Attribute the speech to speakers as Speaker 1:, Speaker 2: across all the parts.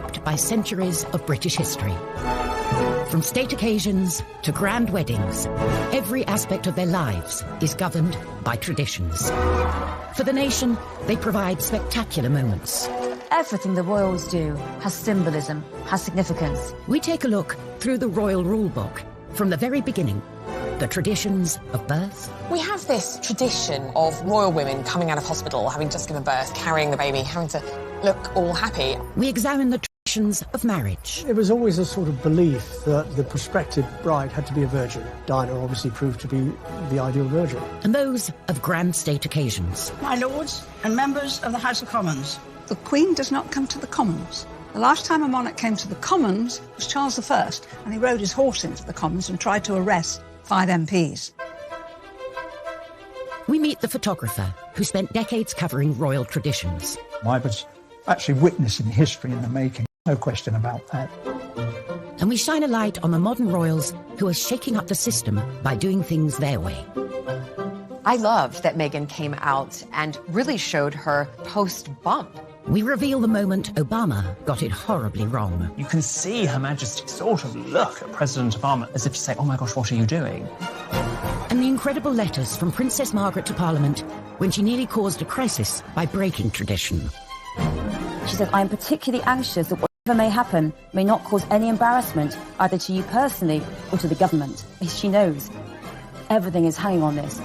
Speaker 1: shaped by centuries of British history. From state occasions to grand weddings, every aspect of their lives is governed by traditions. For the nation, they provide spectacular moments.
Speaker 2: Everything the royals do has symbolism, has significance.
Speaker 1: We take a look through the royal rulebook from the very beginning. The traditions of birth.
Speaker 3: We have this tradition of royal women coming out of hospital, having just given birth, carrying the baby, having to look all happy.
Speaker 1: We examine the traditions of marriage.
Speaker 4: It was always a sort of belief that the prospective bride had to be a virgin. Diana obviously proved to be the ideal virgin.
Speaker 1: And those of grand state occasions.
Speaker 5: My lords and members of the House of Commons.
Speaker 6: The Queen does not come to the Commons. The last time a monarch came to the Commons was Charles I, and he rode his horse into the Commons and tried to arrest 5 MPs.
Speaker 1: We meet the photographer who spent decades covering royal traditions.
Speaker 7: I was actually witnessing history in the making, no question about that.
Speaker 1: And we shine a light on the modern royals who are shaking up the system by doing things their way.
Speaker 8: I loved that Meghan came out and really showed her post-bump.
Speaker 1: We reveal the moment Obama got it horribly wrong.
Speaker 9: You can see Her Majesty sort of look at President Obama as if to say, oh my gosh, what are you doing?
Speaker 1: And the incredible letters from Princess Margaret to Parliament when she nearly caused a crisis by breaking tradition.
Speaker 2: She said, I'm particularly anxious that whatever may happen may not cause any embarrassment either to you personally or to the government. She knows everything is hanging on this.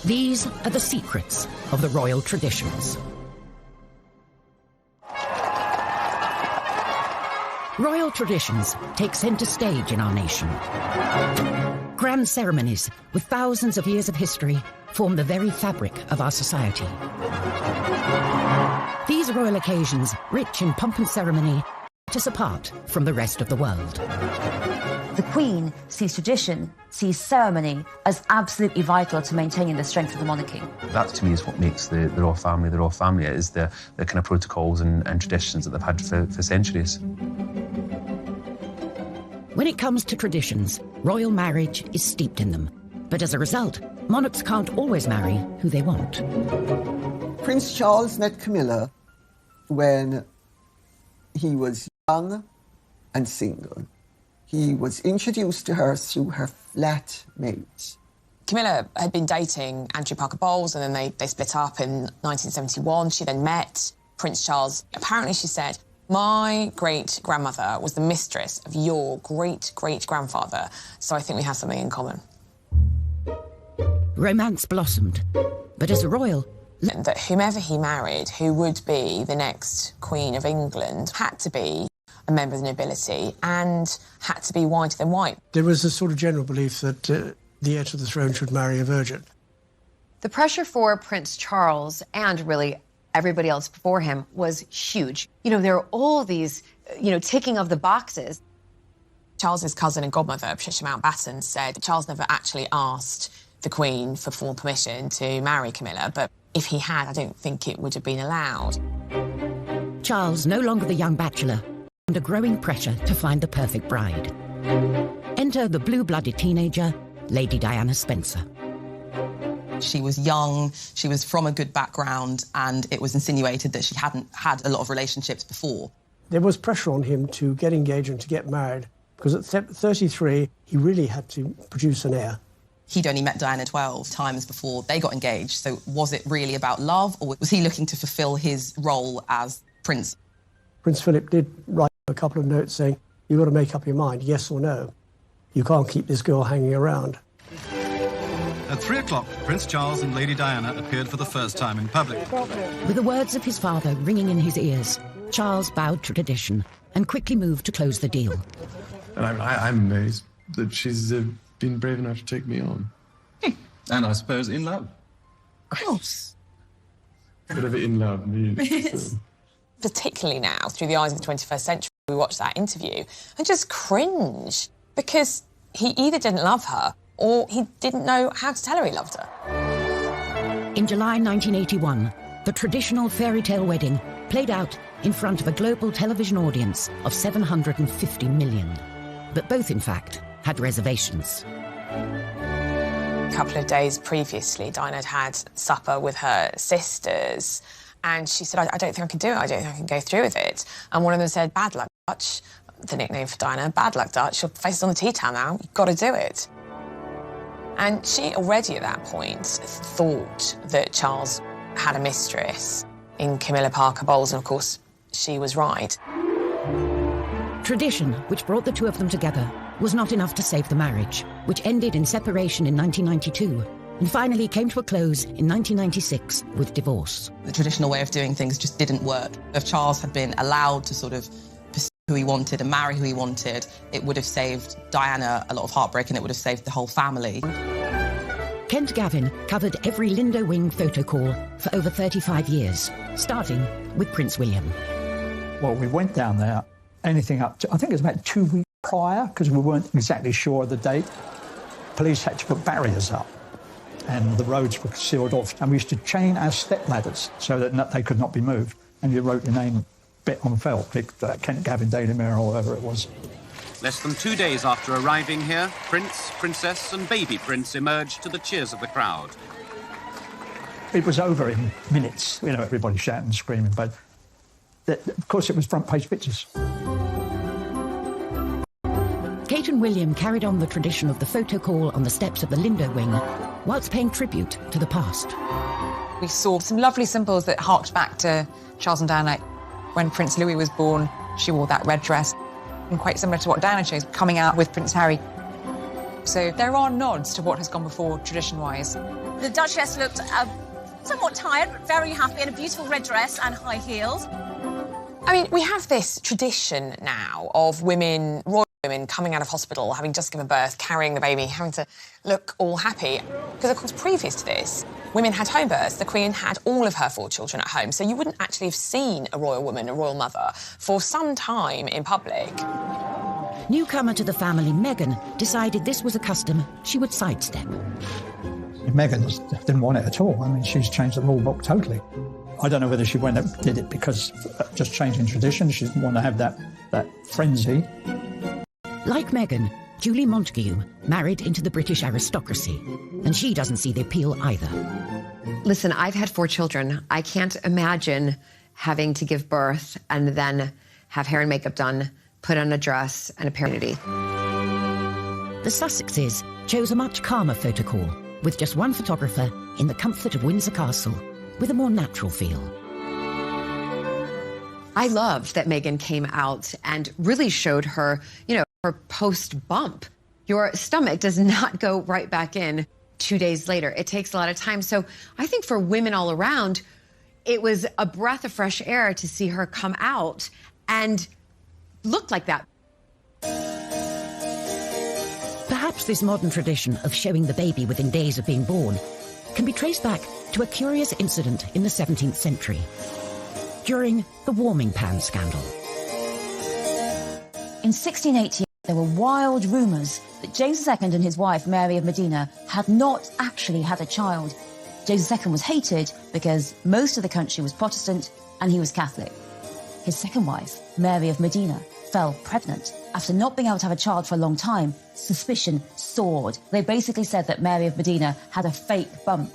Speaker 1: These are the secrets of the royal traditions. Royal traditions take centre stage in our nation. Grand ceremonies with thousands of years of history form the very fabric of our society. These royal occasions, rich in pomp and ceremony, set us apart from the rest of the world.
Speaker 2: The Queen sees tradition, sees ceremony as absolutely vital to maintaining the strength of the monarchy.
Speaker 10: That, to me, is what makes the royal family the royal family. It is the kind of protocols and traditions that they've had for centuries.
Speaker 1: When it comes to traditions, royal marriage is steeped in them. But as a result, monarchs can't always marry who they want.
Speaker 11: Prince Charles met Camilla when he was young and single. He was introduced to her through her flatmate.
Speaker 3: Camilla had been dating Andrew Parker Bowles, and then they split up in 1971. She then met Prince Charles. Apparently, she said, my great-grandmother was the mistress of your great-great-grandfather, so I think we have something in common.
Speaker 1: Romance blossomed, but as a royal...
Speaker 3: That whomever he married, who would be the next Queen of England, had to be a member of the nobility and had to be whiter than white.
Speaker 4: There was a sort of general belief that the heir to the throne should marry a virgin.
Speaker 8: The pressure for Prince Charles, and really everybody else before him, was huge. You know, there are all these, ticking of the boxes.
Speaker 3: Charles's cousin and godmother, Patricia Mountbatten, said Charles never actually asked the Queen for formal permission to marry Camilla, but if he had, I don't think it would have been allowed.
Speaker 1: Charles, no longer the young bachelor, under growing pressure to find the perfect bride. Enter the blue-blooded teenager, Lady Diana Spencer.
Speaker 12: She was young, she was from a good background, and it was insinuated that she hadn't had a lot of relationships before.
Speaker 4: There was pressure on him to get engaged and to get married, because at 33, he really had to produce an heir.
Speaker 12: He'd only met Diana 12 times before they got engaged, so was it really about love, or was he looking to fulfil his role as prince?
Speaker 4: Prince Philip did write a couple of notes saying, you've got to make up your mind, yes or no. You can't keep this girl hanging around.
Speaker 13: At 3 o'clock, Prince Charles and Lady Diana appeared for the first time in public.
Speaker 1: With the words of his father ringing in his ears, Charles bowed to tradition and quickly moved to close the deal.
Speaker 14: And I'm amazed that she's been brave enough to take me on.
Speaker 13: And I suppose in love.
Speaker 12: Of course.
Speaker 14: Whatever in love means.
Speaker 3: Particularly now, through the eyes of the 21st century, we watch that interview and just cringe, because he either didn't love her or he didn't know how to tell her he loved her.
Speaker 1: In July 1981, the traditional fairy tale wedding played out in front of a global television audience of 750 million. But both, in fact, had reservations.
Speaker 3: A couple of days previously, Diana had had supper with her sisters, And she said, I don't think I can do it. I don't think I can go through with it. And one of them said, bad luck, Dutch. The nickname for Diana, bad luck, Dutch. Your face is on the tea towel now. You've got to do it. And she already at that point thought that Charles had a mistress in Camilla Parker Bowles, and of course, she was right.
Speaker 1: Tradition, which brought the two of them together, was not enough to save the marriage, which ended in separation in 1992 and finally came to a close in 1996 with divorce.
Speaker 12: The traditional way of doing things just didn't work. If Charles had been allowed to sort of pursue who he wanted and marry who he wanted, it would have saved Diana a lot of heartbreak and it would have saved the whole family.
Speaker 1: Kent Gavin covered every Lindo Wing photo call for over 35 years, starting with Prince William.
Speaker 7: Well, we went down there, anything up to, I think it was about 2 weeks prior, because we weren't exactly sure of the date. Police had to put barriers up and the roads were sealed off. And we used to chain our step ladders so that they could not be moved. And you wrote your name bit on felt, Kent Gavin, Daily Mirror, or whatever it was.
Speaker 15: Less than 2 days after arriving here, Prince, Princess and baby Prince emerged to the cheers of the crowd.
Speaker 7: It was over in minutes, you know, everybody shouting and screaming, but of course it was front page pictures.
Speaker 1: Kate and William carried on the tradition of the photo call on the steps of the Lindo Wing, whilst paying tribute to the past.
Speaker 16: We saw some lovely symbols that harked back to Charles and Diana. When Prince Louis was born, she wore that red dress, and quite similar to what Diana chose, coming out with Prince Harry. So there are nods to what has gone before, tradition-wise.
Speaker 17: The Duchess looked somewhat tired, but very happy in a beautiful red dress and high heels.
Speaker 3: I mean, we have this tradition now of women, royal women, coming out of hospital, having just given birth, carrying the baby, having to look all happy. Because, of course, previous to this, women had home births. The Queen had all of her 4 children at home, so you wouldn't actually have seen a royal woman, a royal mother, for some time in public.
Speaker 1: Newcomer to the family, Meghan, decided this was a custom she would sidestep.
Speaker 7: Meghan didn't want it at all. I mean, she's changed the rule book totally. I don't know whether she went and did it because just changing tradition. She didn't want to have that frenzy.
Speaker 1: Like Meghan, Julie Montagu married into the British aristocracy, and she doesn't see the appeal either.
Speaker 8: Listen, I've had 4 children. I can't imagine having to give birth and then have hair and makeup done, put on a dress and a paternity.
Speaker 1: The Sussexes chose a much calmer photo call, with just one photographer in the comfort of Windsor Castle, with a more natural feel.
Speaker 8: I loved that Meghan came out and really showed her, you know, her post-bump. Your stomach does not go right back in 2 days later. It takes a lot of time. So I think for women all around, it was a breath of fresh air to see her come out and look like that.
Speaker 1: Perhaps this modern tradition of showing the baby within days of being born can be traced back to a curious incident in the 17th century, during the warming pan scandal.
Speaker 2: In 1680, there were wild rumours that James II and his wife, Mary of Modena, had not actually had a child. James II was hated because most of the country was Protestant and he was Catholic. His second wife, Mary of Modena, fell pregnant. After not being able to have a child for a long time, suspicion soared. They basically said that Mary of Modena had a fake bump,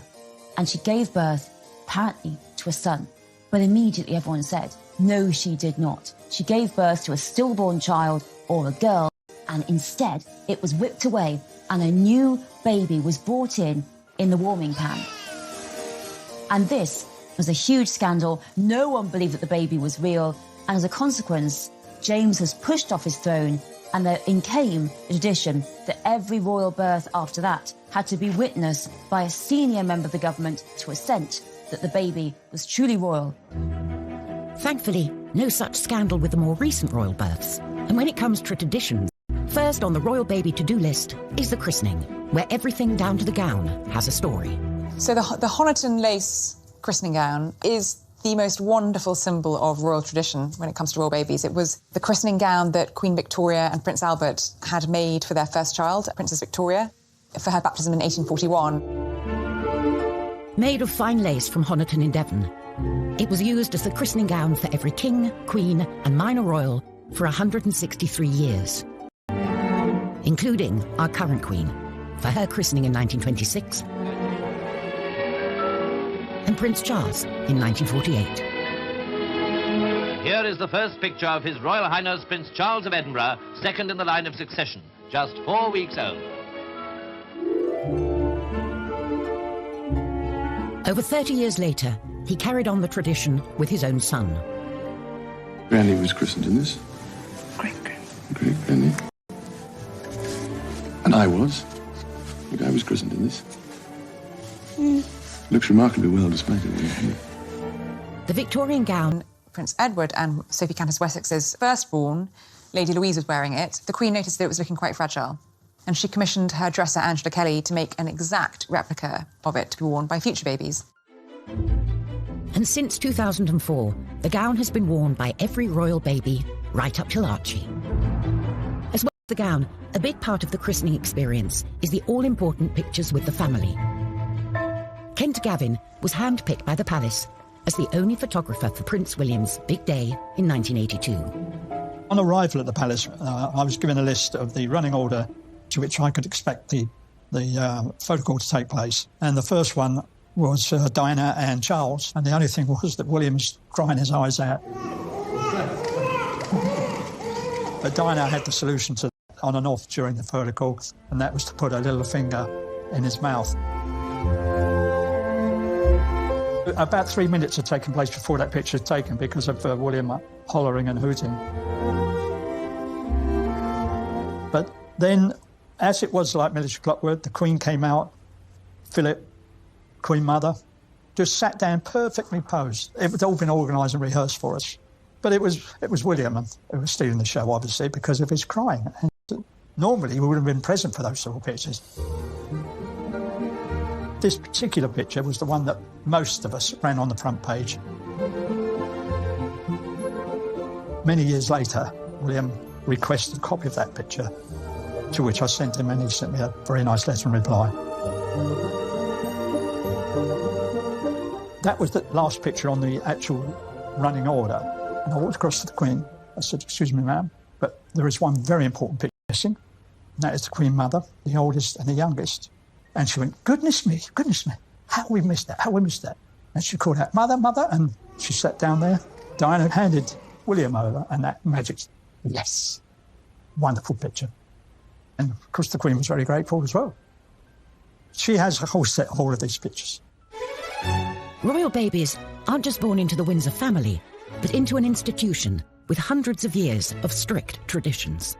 Speaker 2: and she gave birth, apparently, to a son. But immediately everyone said, no, she did not. She gave birth to a stillborn child or a girl, and instead it was whipped away and a new baby was brought in the warming pan. And this was a huge scandal. No one believed that the baby was real, and as a consequence, James was pushed off his throne, and in came the tradition that every royal birth after that had to be witnessed by a senior member of the government to assent that the baby was truly royal.
Speaker 1: Thankfully, no such scandal with the more recent royal births. And when it comes to traditions, first on the royal baby to-do list is the christening, where everything down to the gown has a story.
Speaker 16: So the Honiton lace christening gown is the most wonderful symbol of royal tradition when it comes to royal babies. It was the christening gown that Queen Victoria and Prince Albert had made for their first child, Princess Victoria, for her baptism in 1841.
Speaker 1: Made of fine lace from Honiton in Devon, it was used as the christening gown for every king, queen and minor royal for 163 years, including our current queen, for her christening in 1926, and Prince Charles in 1948.
Speaker 18: Here is the first picture of His Royal Highness Prince Charles of Edinburgh, second in the line of succession, just 4 weeks old.
Speaker 1: Over 30 years later, he carried on the tradition with his own son.
Speaker 14: Granny was christened in this. Great-granny. And I was. But I was christened in this. Looks remarkably well despite it.
Speaker 1: The Victorian gown.
Speaker 16: Prince Edward and Sophie Countess Wessex's firstborn, Lady Louise, was wearing it. The Queen noticed that it was looking quite fragile, and she commissioned her dresser, Angela Kelly, to make an exact replica of it to be worn by future babies.
Speaker 1: And since 2004, the gown has been worn by every royal baby, right up till Archie. As well as the gown, a big part of the christening experience is the all-important pictures with the family. Kent Gavin was handpicked by the palace as the only photographer for Prince William's big day in 1982.
Speaker 7: On arrival at the palace, I was given a list of the running order to which I could expect the photo call to take place. And the first one was Diana and Charles, and the only thing was that William was crying his eyes out. But Diana had the solution to that on and off during the photo call, and that was to put her little finger in his mouth. About 3 minutes had taken place before that picture was taken because of William hollering and hooting. But then, as it was like military clockwork, the Queen came out, Philip, Queen Mother, just sat down perfectly posed. It had all been organised and rehearsed for us. But it was William who was stealing the show, obviously, because of his crying. And normally, we would have been present for those sort of pictures. This particular picture was the one that most of us ran on the front page. Many years later, William requested a copy of that picture, to which I sent him, and he sent me a very nice letter in reply. That was the last picture on the actual running order. And I walked across to the Queen. I said, "Excuse me, ma'am, but there is one very important picture missing, and that is the Queen Mother, the oldest and the youngest." And she went, goodness me, how we missed that. And she called out, "Mother, Mother," and she sat down there. Diana handed William over, and that magic, yes, wonderful picture. And of course the Queen was very grateful as well. She has a whole set of all of these pictures.
Speaker 1: Royal babies aren't just born into the Windsor family, but into an institution with hundreds of years of strict traditions.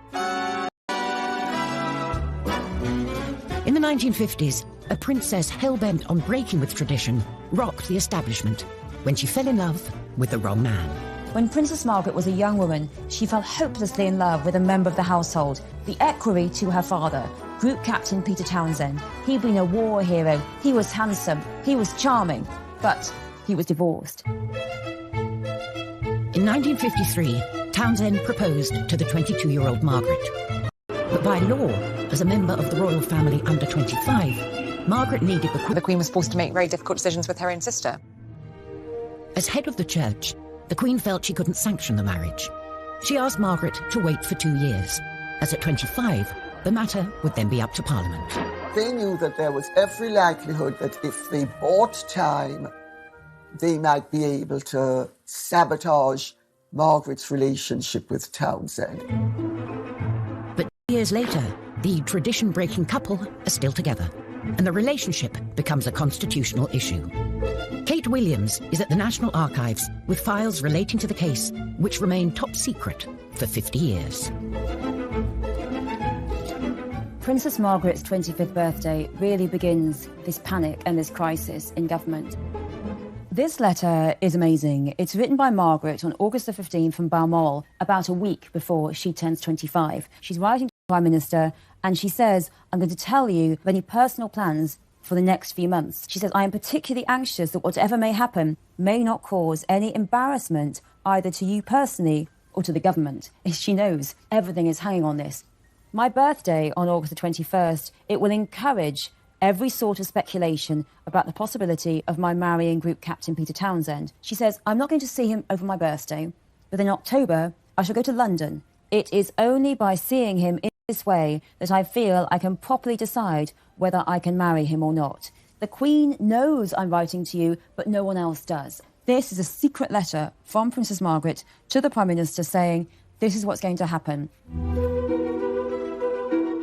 Speaker 1: In the 1950s, a princess hell-bent on breaking with tradition rocked the establishment when she fell in love with the wrong man.
Speaker 2: When Princess Margaret was a young woman, she fell hopelessly in love with a member of the household, the equerry to her father, Group Captain Peter Townsend. He'd been a war hero, he was handsome, he was charming, but he was divorced.
Speaker 1: In 1953, Townsend proposed to the 22-year-old Margaret. But by law, as a member of the royal family under 25, Margaret needed
Speaker 16: the Queen was forced to make very difficult decisions with her own sister.
Speaker 1: As head of the church, the Queen felt she couldn't sanction the marriage. She asked Margaret to wait for 2 years, as at 25, the matter would then be up to Parliament.
Speaker 11: They knew that there was every likelihood that if they bought time, they might be able to sabotage Margaret's relationship with Townsend.
Speaker 1: But years later, the tradition-breaking couple are still together, and the relationship becomes a constitutional issue. Kate Williams is at the National Archives with files relating to the case, which remain top secret for 50 years.
Speaker 2: Princess Margaret's 25th birthday really begins this panic and this crisis in government. This letter is amazing. It's written by Margaret on August the 15th from Balmoral, about a week before she turns 25. She's writing to the Prime Minister, and she says, "I'm going to tell you of any personal plans for the next few months." She says, "I am particularly anxious that whatever may happen may not cause any embarrassment either to you personally or to the government." She knows everything is hanging on this. "My birthday on August the 21st, it will encourage every sort of speculation about the possibility of my marrying Group Captain Peter Townsend." She says, "I'm not going to see him over my birthday, but in October, I shall go to London. It is only by seeing him in this way that I feel I can properly decide whether I can marry him or not." The Queen knows I'm writing to you, but no one else does. This is a secret letter from Princess Margaret to the Prime Minister saying, this is what's going to happen.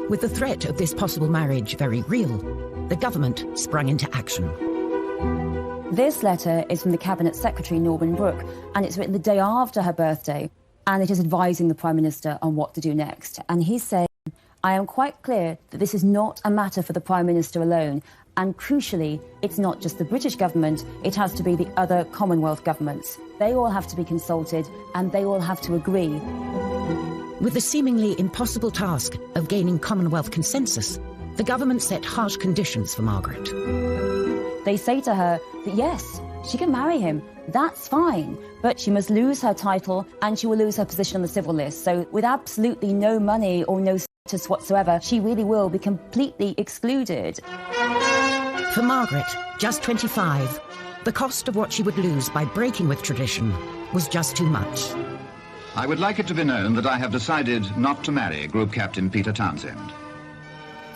Speaker 1: With the threat of this possible marriage very real, the government sprung into action.
Speaker 2: This letter is from the Cabinet Secretary, Norman Brooke, and it's written the day after her birthday, and it is advising the Prime Minister on what to do next. And he's saying, I am quite clear that this is not a matter for the Prime Minister alone, and crucially, it's not just the British government, it has to be the other Commonwealth governments. They all have to be consulted, and they all have to agree.
Speaker 1: With the seemingly impossible task of gaining Commonwealth consensus, the government set harsh conditions for Margaret.
Speaker 2: They say to her that yes, she can marry him, that's fine, but she must lose her title and she will lose her position on the civil list. So with absolutely no money or no status whatsoever, she really will be completely excluded.
Speaker 1: For Margaret, just 25, the cost of what she would lose by breaking with tradition was just too much.
Speaker 19: I would like it to be known that I have decided not to marry Group Captain Peter Townsend.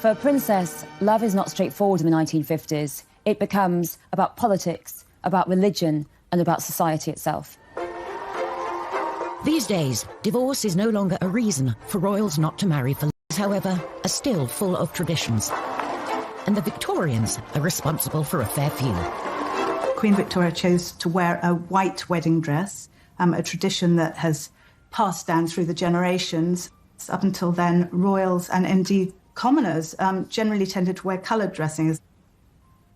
Speaker 2: For a princess, love is not straightforward in the 1950s. It becomes about politics, about religion, and about society itself.
Speaker 1: These days, divorce is no longer a reason for royals not to marry. For however, are still full of traditions. And the Victorians are responsible for a fair few.
Speaker 20: Queen Victoria chose to wear a white wedding dress, a tradition that has passed down through the generations. Up until then, royals and indeed commoners generally tended to wear coloured dressings.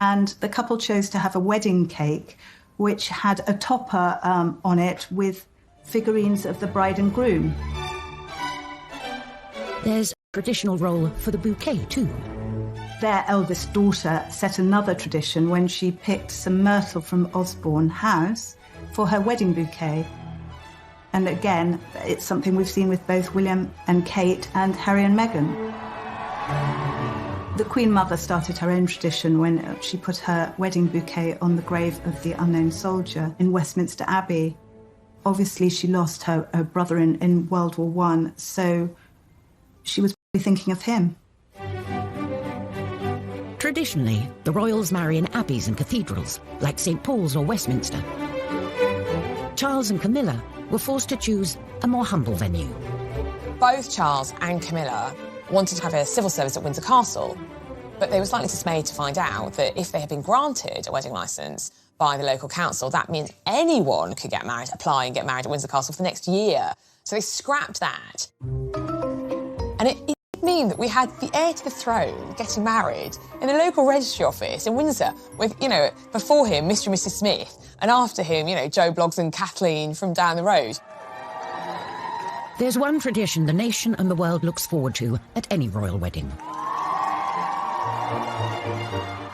Speaker 20: And the couple chose to have a wedding cake which had a topper on it with figurines of the bride and groom.
Speaker 1: There's a traditional role for the bouquet too.
Speaker 20: Their eldest daughter set another tradition when she picked some myrtle from Osborne House for her wedding bouquet. And again, it's something we've seen with both William and Kate and Harry and Meghan. The Queen Mother started her own tradition when she put her wedding bouquet on the grave of the unknown soldier in Westminster Abbey. Obviously, she lost her brother in World War I, so she was probably thinking of him.
Speaker 1: Traditionally, the royals marry in abbeys and cathedrals, like St. Paul's or Westminster. Charles and Camilla were forced to choose a more humble venue.
Speaker 3: Both Charles and Camilla wanted to have a civil service at Windsor Castle, but they were slightly dismayed to find out that if they had been granted a wedding licence by the local council, that means anyone could get married, apply and get married at Windsor Castle for the next year. So they scrapped that. And it would mean that we had the heir to the throne getting married in a local registry office in Windsor with, before him, Mr. and Mrs. Smith, and after him, Joe Bloggs and Kathleen from down the road.
Speaker 1: There's one tradition the nation and the world looks forward to at any royal wedding.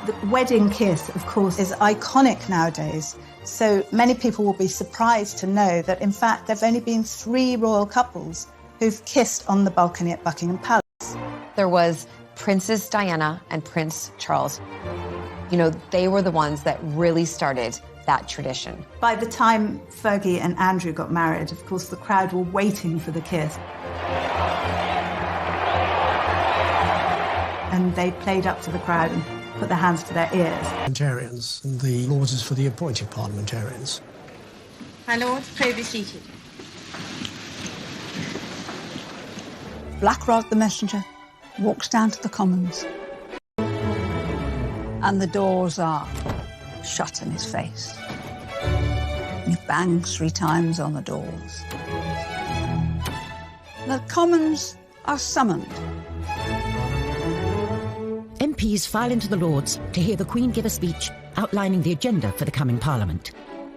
Speaker 20: The wedding kiss, of course, is iconic nowadays. So many people will be surprised to know that, in fact, there have only been 3 royal couples who've kissed on the balcony at Buckingham Palace.
Speaker 8: There was Princess Diana and Prince Charles. They were the ones that really started that tradition.
Speaker 20: By the time Fergie and Andrew got married, of course, the crowd were waiting for the kiss. And they played up to the crowd and put their hands to their ears.
Speaker 4: Parliamentarians, and the Lords is for the appointed parliamentarians.
Speaker 5: My Lord, pray be seated.
Speaker 6: Black Rod the messenger walks down to the Commons, and the doors are shut in his face. He bangs 3 times on the doors. The Commons are summoned.
Speaker 1: MPs file into the Lords to hear the Queen give a speech outlining the agenda for the coming Parliament.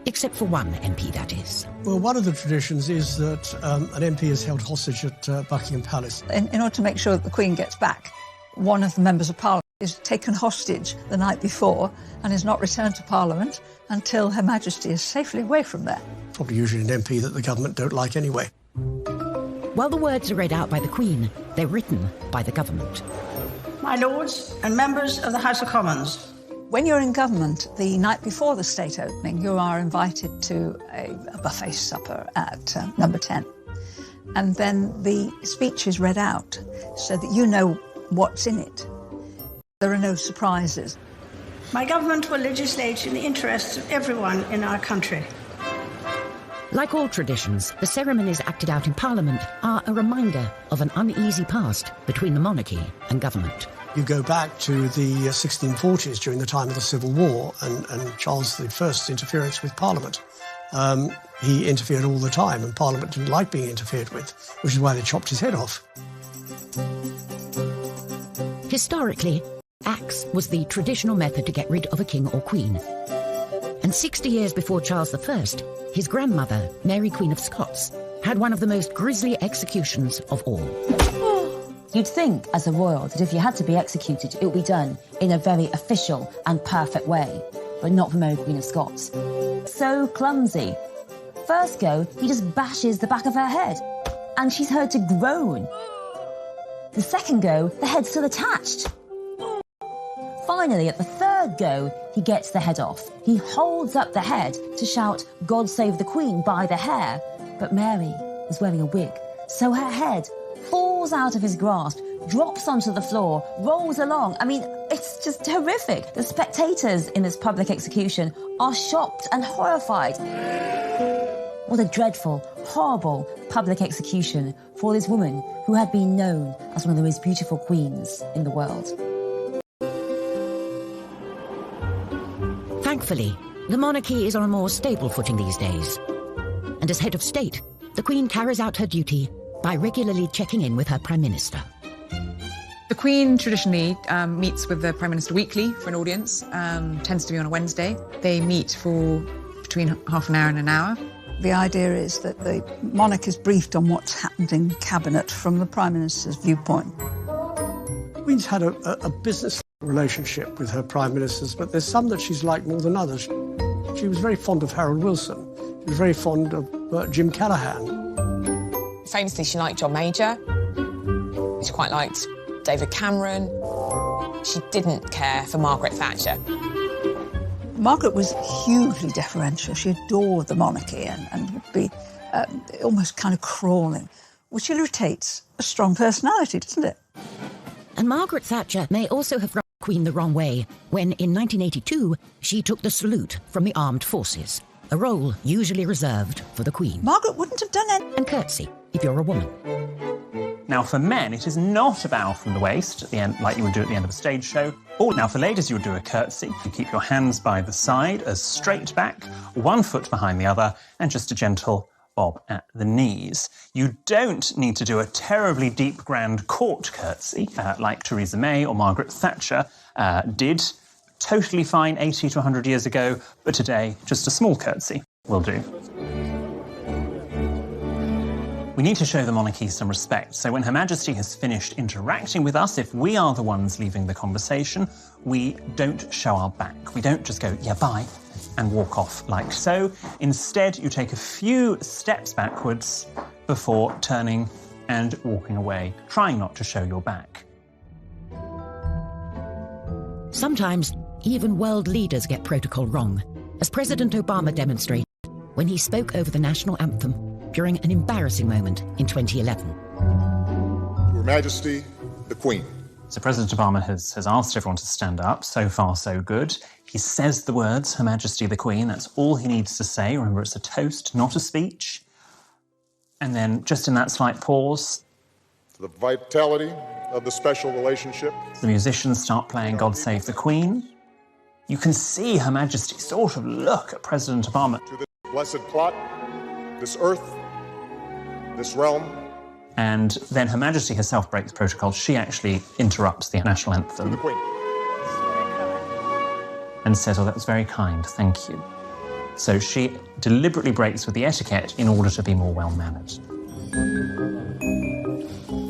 Speaker 1: Except for one MP, that is.
Speaker 4: Well, one of the traditions is that an MP is held hostage at Buckingham Palace.
Speaker 6: In order to make sure that the Queen gets back, one of the members of Parliament is taken hostage the night before and is not returned to Parliament until Her Majesty is safely away from there.
Speaker 4: Probably usually an MP that the government don't like anyway.
Speaker 1: While the words are read out by the Queen, they're written by the government.
Speaker 5: My Lords and members of the House of Commons.
Speaker 6: When you're in government, the night before the state opening, you are invited to a buffet supper at number 10. And then the speech is read out so that you know what's in it. There are no surprises.
Speaker 5: My government will legislate in the interests of everyone in our country.
Speaker 1: Like all traditions, the ceremonies acted out in Parliament are a reminder of an uneasy past between the monarchy and government.
Speaker 4: You go back to the 1640s during the time of the Civil War and Charles I's interference with Parliament. He interfered all the time, and Parliament didn't like being interfered with, which is why they chopped his head off.
Speaker 1: Historically, axe was the traditional method to get rid of a king or queen. And 60 years before Charles I, his grandmother, Mary Queen of Scots, had one of the most grisly executions of all.
Speaker 2: You'd think, as a royal, that if you had to be executed, it would be done in a very official and perfect way, but not for Mary Queen of Scots. So clumsy. First go, he just bashes the back of her head, and she's heard to groan. The second go, the head's still attached. Finally, at the third go, he gets the head off. He holds up the head to shout, "God save the Queen," by the hair. But Mary was wearing a wig, so her head falls out of his grasp, drops onto the floor, rolls along. I mean, it's just horrific. The spectators in this public execution are shocked and horrified. What a dreadful, horrible public execution for this woman who had been known as one of the most beautiful queens in the world.
Speaker 1: Thankfully, the monarchy is on a more stable footing these days. And as head of state, the Queen carries out her duty by regularly checking in with her Prime Minister.
Speaker 16: The Queen traditionally meets with the Prime Minister weekly for an audience, tends to be on a Wednesday. They meet for between half an hour and an hour.
Speaker 6: The idea is that the monarch is briefed on what's happened in Cabinet from the Prime Minister's viewpoint.
Speaker 4: The Queen's had a business relationship with her Prime Ministers, but there's some that she's liked more than others. She was very fond of Harold Wilson. She was very fond of Jim Callaghan.
Speaker 3: Famously, she liked John Major. She quite liked David Cameron. She didn't care for Margaret Thatcher.
Speaker 6: Margaret was hugely deferential. She adored the monarchy and would be almost kind of crawling, which irritates a strong personality, doesn't it?
Speaker 1: And Margaret Thatcher may also have rubbed the Queen the wrong way when, in 1982, she took the salute from the armed forces, a role usually reserved for the Queen.
Speaker 6: Margaret wouldn't have done it.
Speaker 1: And curtsy, if you're a woman.
Speaker 9: Now, for men, it is not a bow from the waist at the end, like you would do at the end of a stage show. Now, for ladies, you would do a curtsy. You keep your hands by the side, as straight back, one foot behind the other, and just a gentle bob at the knees. You don't need to do a terribly deep, grand court curtsy, like Theresa May or Margaret Thatcher did. Totally fine 80 to 100 years ago, but today, just a small curtsy will do. We need to show the monarchy some respect. So when Her Majesty has finished interacting with us, if we are the ones leaving the conversation, we don't show our back. We don't just go, yeah, bye, and walk off like so. Instead, you take a few steps backwards before turning and walking away, trying not to show your back.
Speaker 1: Sometimes, even world leaders get protocol wrong, as President Obama demonstrated when he spoke over the national anthem during an embarrassing moment in 2011.
Speaker 21: Her Majesty, the Queen.
Speaker 9: So President Obama has asked everyone to stand up. So far, so good. He says the words, Her Majesty the Queen. That's all he needs to say. Remember, it's a toast, not a speech. And then, just in that slight pause,
Speaker 21: To the vitality of the special relationship.
Speaker 9: the musicians start playing God Save the Queen. You can see Her Majesty sort of look at President Obama.
Speaker 21: To this blessed plot, this earth, this realm.
Speaker 9: And then Her Majesty herself breaks protocol. She actually interrupts the national anthem.
Speaker 21: The Queen.
Speaker 9: And says, oh, that was very kind, thank you. So she deliberately breaks with the etiquette in order to be more well-mannered.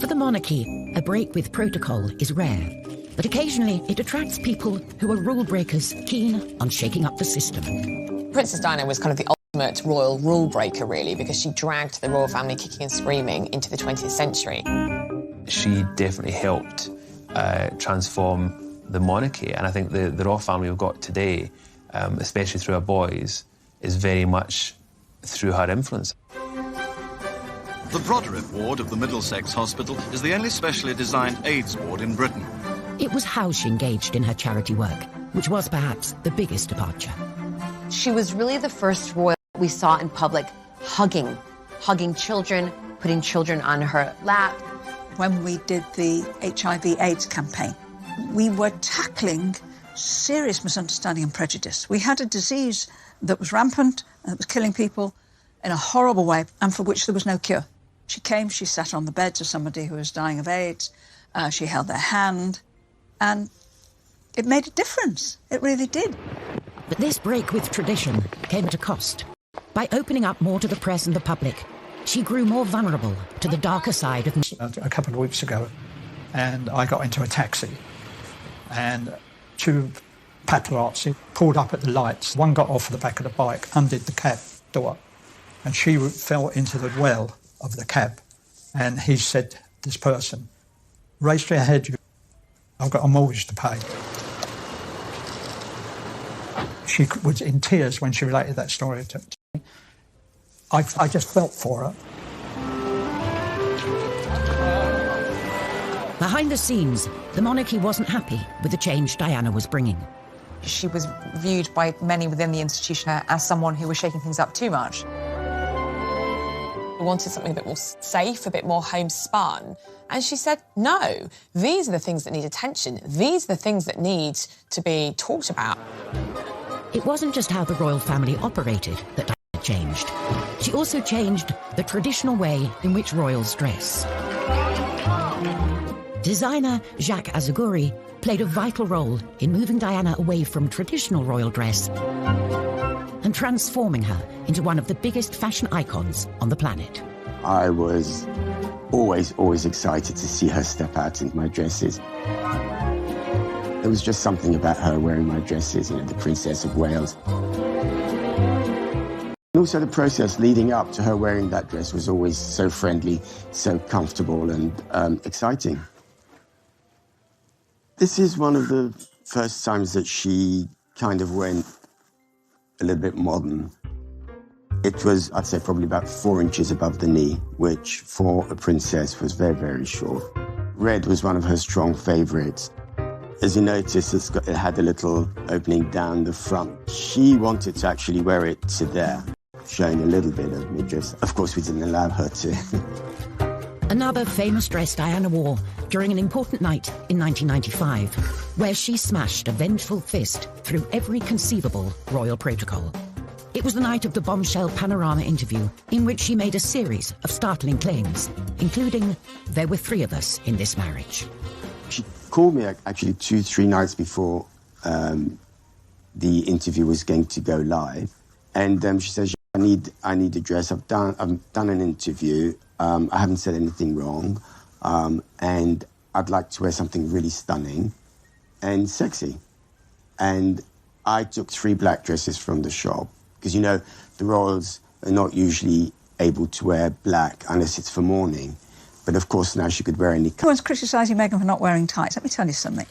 Speaker 1: For the monarchy, a break with protocol is rare, but occasionally it attracts people who are rule breakers keen on shaking up the system.
Speaker 3: Princess Diana was kind of the ultimate royal rule breaker, really, because she dragged the royal family kicking and screaming into the 20th century.
Speaker 10: She definitely helped transform the monarchy, and I think the royal family we've got today, especially through our boys, is very much through her influence.
Speaker 13: The Broderick ward of the Middlesex Hospital is the only specially designed AIDS ward in Britain.
Speaker 1: It was how she engaged in her charity work, which was perhaps the biggest departure.
Speaker 8: She was really the first royal we saw in public hugging children, putting children on her lap.
Speaker 6: When we did the HIV/AIDS campaign, we were tackling serious misunderstanding and prejudice. We had a disease that was rampant, that was killing people in a horrible way, and for which there was no cure. She came, she sat on the bed of somebody who was dying of AIDS, she held their hand, and it made a difference. It really did.
Speaker 1: But this break with tradition came at a cost. By opening up more to the press and the public, she grew more vulnerable to the darker side of...
Speaker 7: A couple of weeks ago, and I got into a taxi, and two paparazzi pulled up at the lights. One got off the back of the bike, undid the cab door, and she fell into the well of the cab. And he said, this person, raise your head, I've got a mortgage to pay. She was in tears when she related that story to me. I just felt for her.
Speaker 1: Behind the scenes, the monarchy wasn't happy with the change Diana was bringing.
Speaker 16: She was viewed by many within the institution as someone who was shaking things up too much.
Speaker 3: We wanted something a bit more safe, a bit more homespun. And she said, no, these are the things that need attention. These are the things that need to be talked about.
Speaker 1: It wasn't just how the royal family operated that Diana changed. She also changed the traditional way in which royals dress. Designer Jacques Azaguri played a vital role in moving Diana away from traditional royal dress and transforming her into one of the biggest fashion icons on the planet.
Speaker 12: I was always excited to see her step out in my dresses. There was just something about her wearing my dresses, you know, the Princess of Wales. And also the process leading up to her wearing that dress was always so friendly, so comfortable and exciting. This is one of the first times that she kind of went a little bit modern. It was, I'd say, probably about 4 inches above the knee, which for a princess was very, very short. Red was one of her strong favorites. As you notice, it had a little opening down the front. She wanted to actually wear it to there, showing a little bit of midriff. Of course, we didn't allow her to.
Speaker 1: Another famous dress Diana wore during an important night in 1995, where she smashed a vengeful fist through every conceivable royal protocol. It was the night of the bombshell Panorama interview, in which she made a series of startling claims, including, there were 3 of us in this marriage.
Speaker 12: She called me actually 2-3 nights before the interview was going to go live, and she says, I need a dress. I've done an interview. I haven't said anything wrong, and I'd like to wear something really stunning and sexy. And I took 3 black dresses from the shop, because, you know, the royals are not usually able to wear black unless it's for mourning. But of course now she could wear any...
Speaker 6: Everyone's criticising Meghan for not wearing tights. Let me tell you something.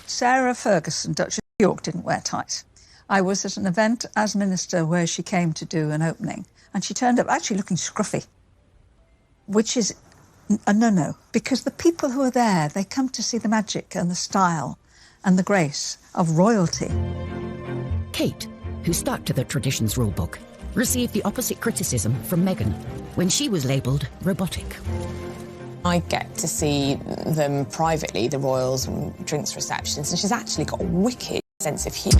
Speaker 6: Sarah Ferguson, Duchess of York, didn't wear tights. I was at an event as minister where she came to do an opening, and she turned up actually looking scruffy, which is a no-no, because the people who are there, they come to see the magic and the style and the grace of royalty.
Speaker 1: Kate, who stuck to the traditions rulebook, received the opposite criticism from Meghan when she was labelled robotic.
Speaker 3: I get to see them privately, the royals, and drinks receptions, and she's actually got a wicked sense of humour.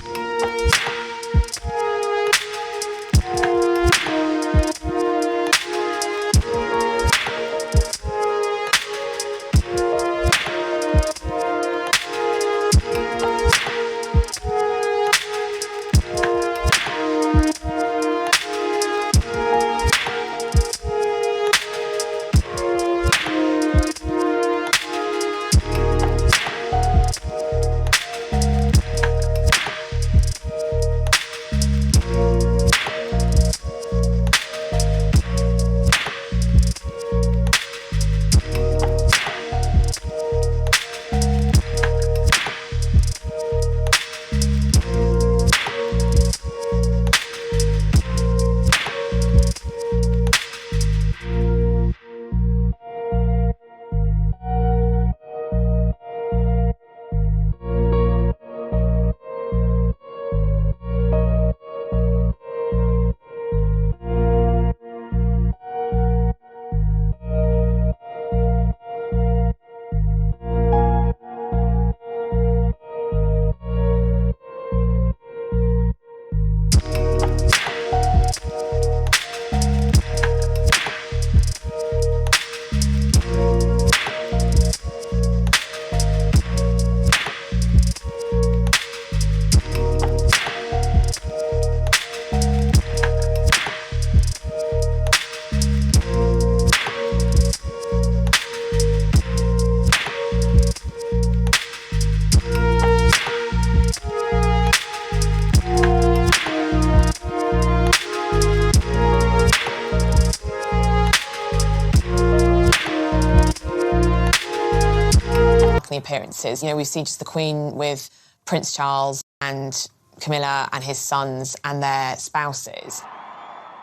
Speaker 3: the appearances. You know, we see just the Queen with Prince Charles and Camilla and his sons and their spouses.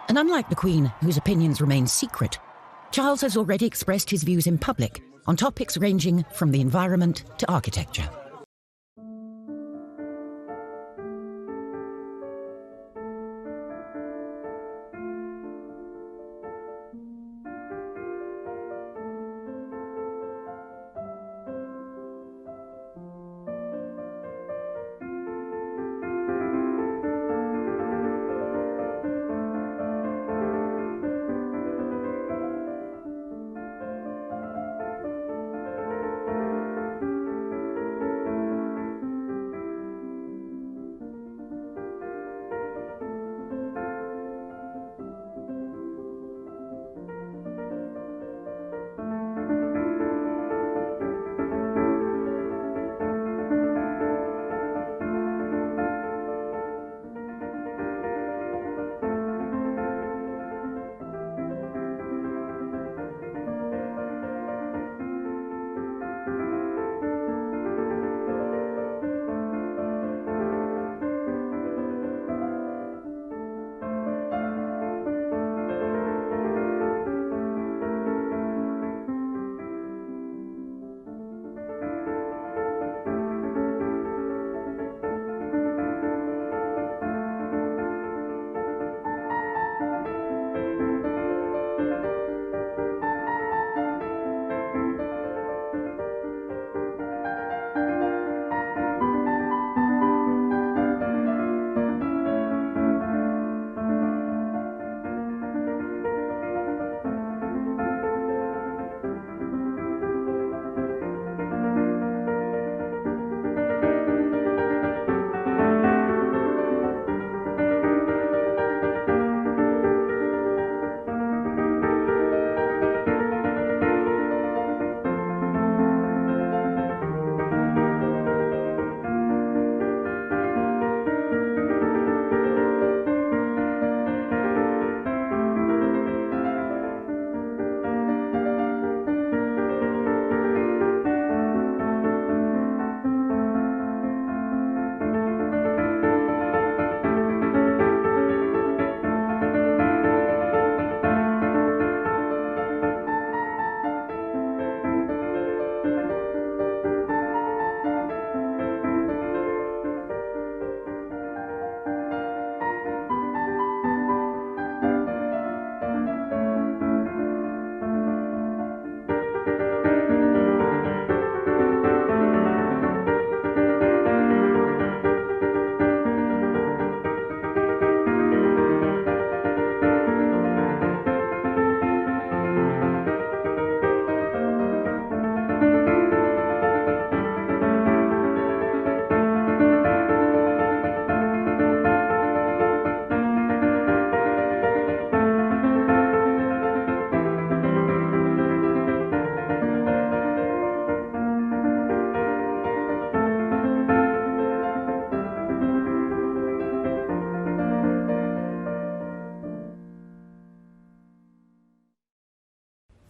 Speaker 1: And unlike the Queen, whose opinions remain secret, Charles has already expressed his views in public on topics ranging from the environment to architecture.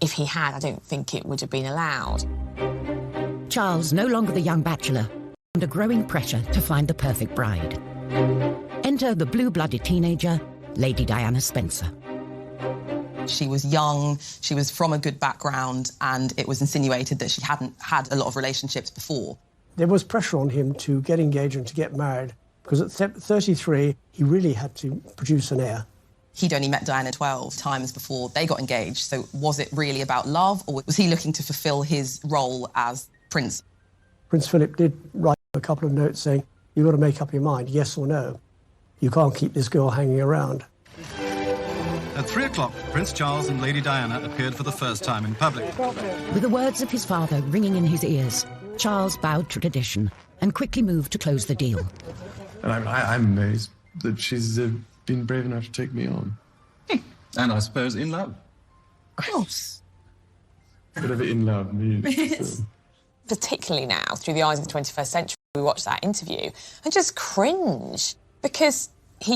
Speaker 3: If he had, I don't think it would have been allowed.
Speaker 1: Charles, no longer the young bachelor, under growing pressure to find the perfect bride. Enter the blue-blooded teenager, Lady Diana Spencer.
Speaker 15: She was young, she was from a good background, and it was insinuated that she hadn't had a lot of relationships before.
Speaker 4: There was pressure on him to get engaged and to get married, because at 33, he really had to produce an heir.
Speaker 15: He'd only met Diana 12 times before they got engaged, so was it really about love, or was he looking to fulfil his role as prince?
Speaker 4: Prince Philip did write a couple of notes saying, you've got to make up your mind, yes or no. You can't keep this girl hanging around.
Speaker 13: At 3 o'clock, Prince Charles and Lady Diana appeared for the first time in public.
Speaker 1: With the words of his father ringing in his ears, Charles bowed to tradition and quickly moved to close the deal.
Speaker 14: And I'm amazed that she's been brave enough to take me on.
Speaker 22: And I suppose in love.
Speaker 3: Of course.
Speaker 14: Whatever in love means.
Speaker 3: Particularly now, through the eyes of the 21st century, we watch that interview and just cringe, because